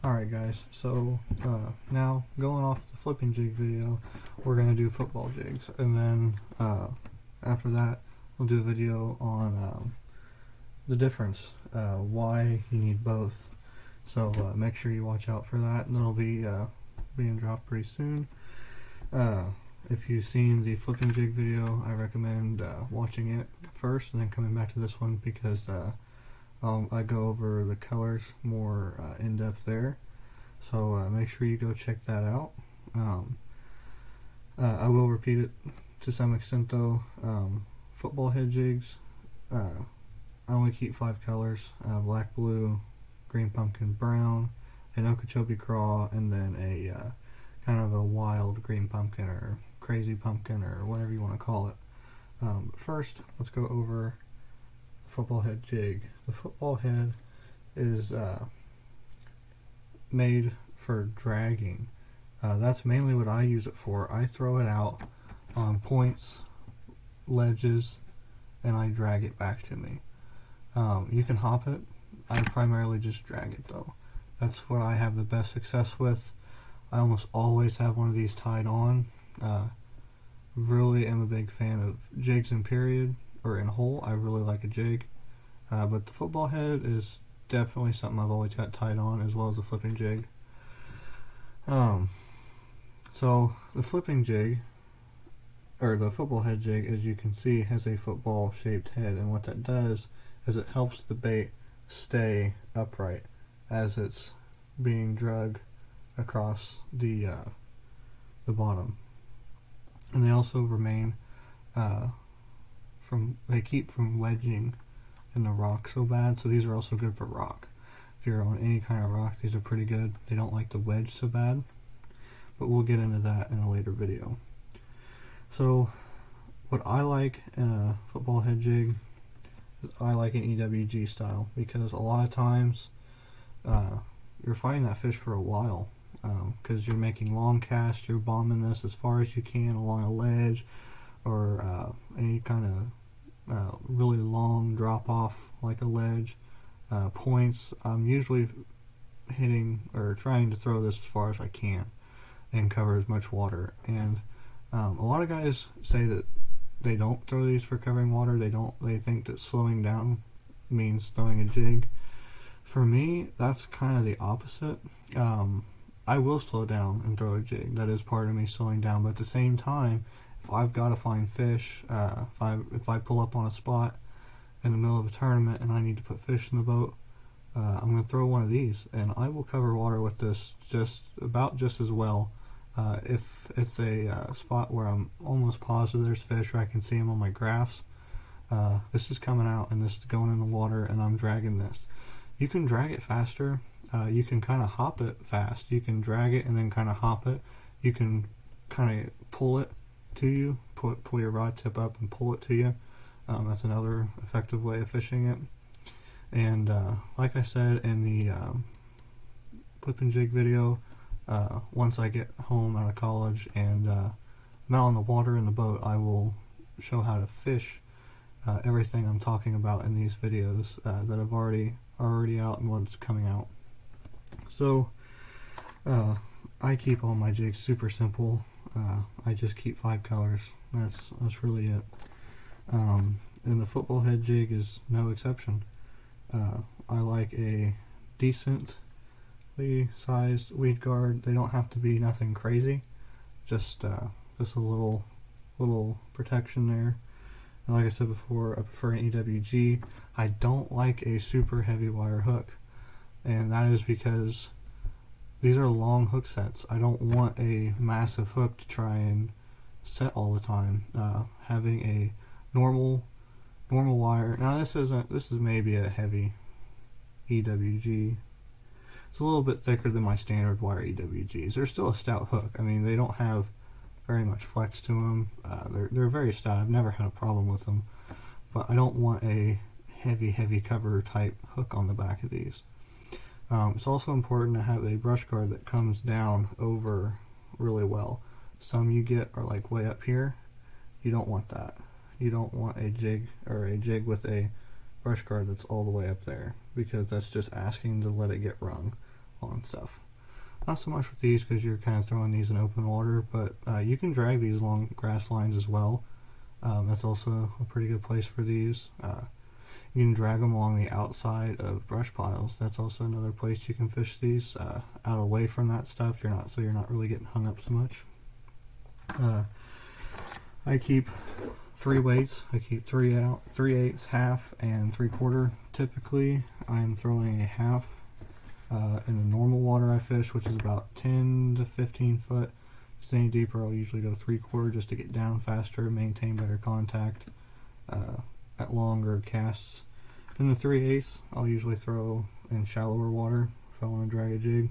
Alright guys, so now going off the flipping jig video, we're going to do football jigs, and then after that we'll do a video on the difference, why you need both. So make sure you watch out for that, and it'll be being dropped pretty soon. If you've seen the flipping jig video, I recommend watching it first and then coming back to this one, because I go over the colors more in depth there, so make sure you go check that out. I will repeat it to some extent though. Football head jigs, I only keep 5 colors: black, blue, green pumpkin, brown, an Okeechobee craw, and then a kind of a wild green pumpkin or crazy pumpkin or whatever you want to call it. But first, let's go over football head jig. The football head is made for dragging. That's mainly what I use it for. I throw it out on points, ledges, and I drag it back to me. You can hop it. I primarily just drag it though. That's what I have the best success with. I almost always have one of these tied on. Really am a big fan of jigs in period or in whole. I really like a jig. But the football head is definitely something I've always got tied on, as well as the flipping jig. So the flipping jig, or the football head jig, as you can see, has a football shaped head, and what that does is it helps the bait stay upright as it's being dragged across the bottom. And they also remain they keep from wedging in the rock so bad, so these are also good for rock. If you're on any kind of rock, these are pretty good. They don't like to wedge so bad, but we'll get into that in a later video. So what I like in a football head jig is I like an EWG style, because a lot of times you're fighting that fish for a while, because you're making long casts, you're bombing this as far as you can along a ledge or any kind of really long drop off like a ledge. Points, I'm usually hitting or trying to throw this as far as I can and cover as much water. And a lot of guys say that they don't throw these for covering water. They think that slowing down means throwing a jig. For me, that's kind of the opposite. I will slow down and throw a jig. That is part of me slowing down, but at the same time, if I've got to find fish, if I pull up on a spot in the middle of a tournament and I need to put fish in the boat, I'm going to throw one of these, and I will cover water with this just as well. If it's a spot where I'm almost positive there's fish, or I can see them on my graphs, this is coming out and this is going in the water, and I'm dragging this. You can drag it faster. You can kind of hop it fast. You can drag it and then kind of hop it. You can kind of pull it to you, pull your rod tip up and pull it to you. That's another effective way of fishing it. And like I said in the flipping jig video, once I get home out of college and I'm out on the water in the boat, I will show how to fish everything I'm talking about in these videos that I've already out and what's coming out. So I keep all my jigs super simple. I just keep 5 colors. That's really it. And the football head jig is no exception. I like a decently sized weed guard. They don't have to be nothing crazy. Just a little protection there. And like I said before, I prefer an EWG. I don't like a super heavy wire hook, and that is because these are long hook sets. I don't want a massive hook to try and set all the time. Having a normal wire. Now this is maybe a heavy EWG. It's a little bit thicker than my standard wire EWGs. They're still a stout hook. I mean, they don't have very much flex to them. They're very stout. I've never had a problem with them, but I don't want a heavy cover type hook on the back of these. It's also important to have a brush guard that comes down over really well. Some you get are like way up here. You don't want that. You don't want a jig with a brush guard that's all the way up there, because that's just asking to let it get wrung. on stuff. Not so much with these because you're kind of throwing these in open water, but you can drag these along grass lines as well. That's also a pretty good place for these. You can drag them along the outside of brush piles. That's also another place you can fish these out away from that stuff. So you're not really getting hung up so much. I keep 3 weights. I keep 3 out, 3/8, half, and 3/4. Typically, I'm throwing a half in the normal water I fish, which is about 10 to 15 foot. If it's any deeper, I'll usually go 3/4 just to get down faster, maintain better contact at longer casts. Then the 3/8 I'll usually throw in shallower water if I want to drag a jig.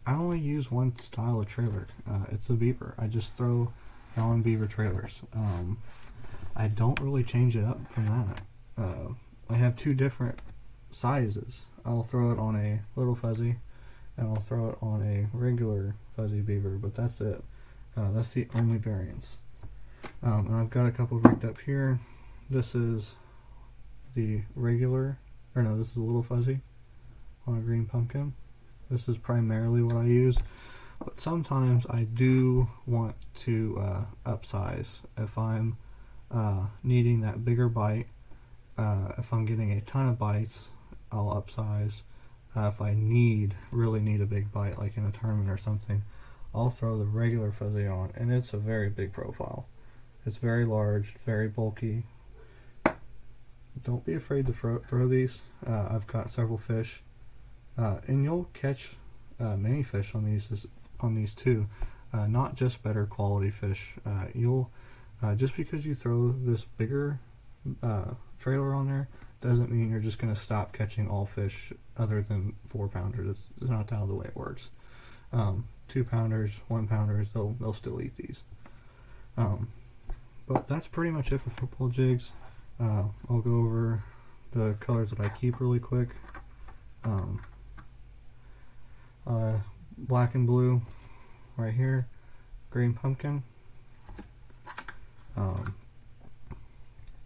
I only use one style of trailer. It's a beaver. I just throw Allen beaver trailers. I don't really change it up from that. I have 2 different sizes. I'll throw it on a little fuzzy and I'll throw it on a regular fuzzy beaver, but that's it. That's the only variance. And I've got a couple rigged up here. This is the regular, or no, this is a little fuzzy on a green pumpkin. This is primarily what I use, but sometimes I do want to upsize if I'm needing that bigger bite. If I'm getting a ton of bites, I'll upsize. If I really need a big bite, like in a tournament or something, I'll throw the regular fuzzy on, and it's a very big profile. It's very large, very bulky. Don't be afraid to throw these. I've caught several fish, and you'll catch many fish on these too. Not just better quality fish. You'll just because you throw this bigger trailer on there doesn't mean you're just going to stop catching all fish other than 4-pounders. It's not how the way it works. 2-pounders, 1-pounders, they'll still eat these. But that's pretty much it for football jigs. I'll go over the colors that I keep really quick. Black and blue right here, green pumpkin,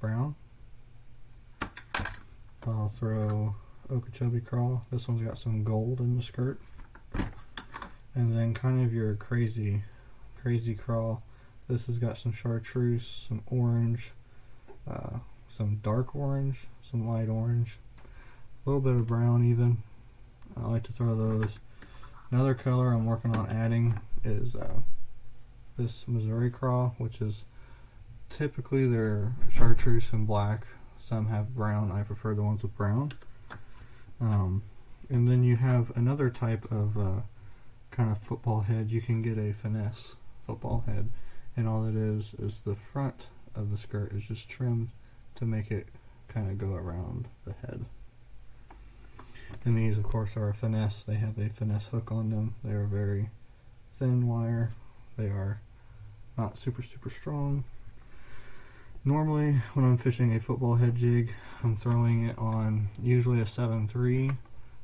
brown. I'll throw Okeechobee crawl. This one's got some gold in the skirt. And then kind of your crazy crawl. This has got some chartreuse, some orange, some dark orange, some light orange, a little bit of brown even. I like to throw those. Another color I'm working on adding is this Missouri crawl, which is typically they're chartreuse and black. Some have brown. I prefer the ones with brown. And then you have another type of kind of football head. You can get a finesse football head, and all it is the front of the skirt is just trimmed to make it kind of go around the head. And these, of course, are a finesse. They have a finesse hook on them. They are very thin wire. They are not super strong. Normally, when I'm fishing a football head jig, I'm throwing it on usually a 7.3.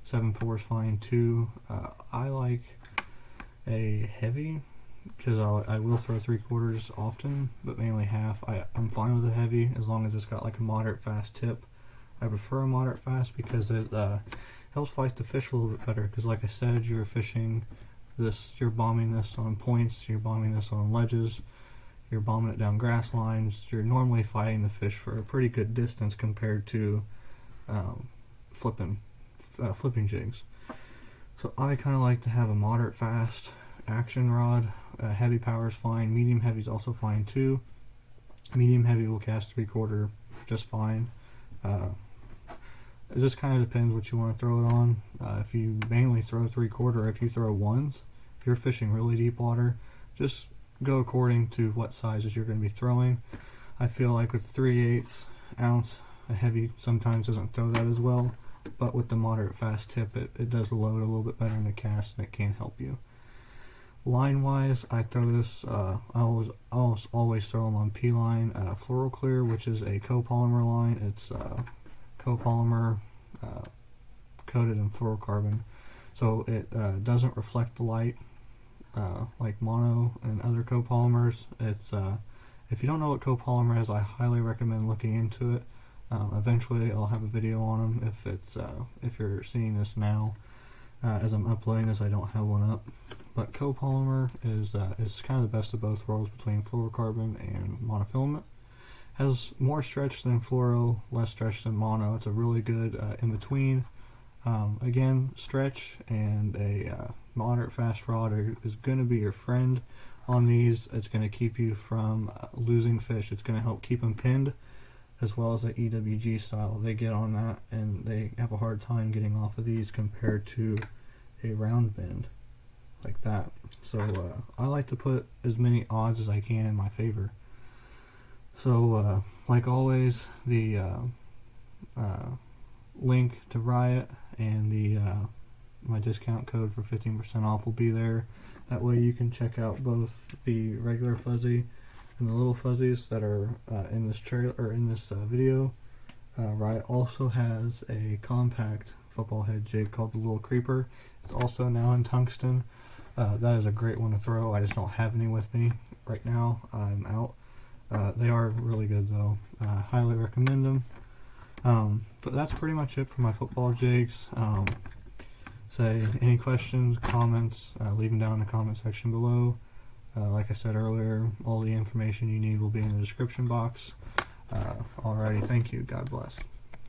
7.4 is fine too. I like a heavy because I will throw 3/4 often, but mainly half. I'm fine with a heavy as long as it's got like a moderate fast tip. I prefer a moderate fast because it helps fight the fish a little bit better. Because like I said, you're fishing this, you're bombing this on points, you're bombing this on ledges, you're bombing it down grass lines. You're normally fighting the fish for a pretty good distance compared to flipping jigs. So I kind of like to have a moderate fast action rod. Heavy power is fine. Medium heavy is also fine too. Medium heavy will cast 3/4 just fine. It just kind of depends what you want to throw it on. If you mainly throw 3/4, if you throw ones, if you're fishing really deep water, just go according to what sizes you're going to be throwing. I feel like with 3/8 ounce, a heavy sometimes doesn't throw that as well, but with the moderate fast tip, it does load a little bit better in the cast, and it can help you. Line wise, I throw this, I always throw them on P-line, Floral Clear, which is a copolymer line. It's copolymer coated in fluorocarbon, so it doesn't reflect the light like mono and other copolymers. It's if you don't know what copolymer is, I highly recommend looking into it. Eventually I'll have a video on them if you're seeing this now. As I'm uploading this, I don't have one up. But copolymer is kind of the best of both worlds between fluorocarbon and monofilament. Has more stretch than fluoro, less stretch than mono. It's a really good in between. Again, stretch and a moderate fast rod is going to be your friend on these. It's going to keep you from losing fish. It's going to help keep them pinned, as well as the EWG style. They get on that and they have a hard time getting off of these compared to a round bend like that. So I like to put as many odds as I can in my favor. So like always, the link to Riot and the my discount code for 15% off will be there. That way you can check out both the regular fuzzy and the little fuzzies that are in this trailer or in this video. Riot also has a compact football head jig called the Little Creeper. It's also now in tungsten. That is a great one to throw. I just don't have any with me right now. I'm out. They are really good though. Highly recommend them. But that's pretty much it for my football jigs. Any questions, comments, leave them down in the comment section below. Like I said earlier, all the information you need will be in the description box. Alrighty, thank you. God bless.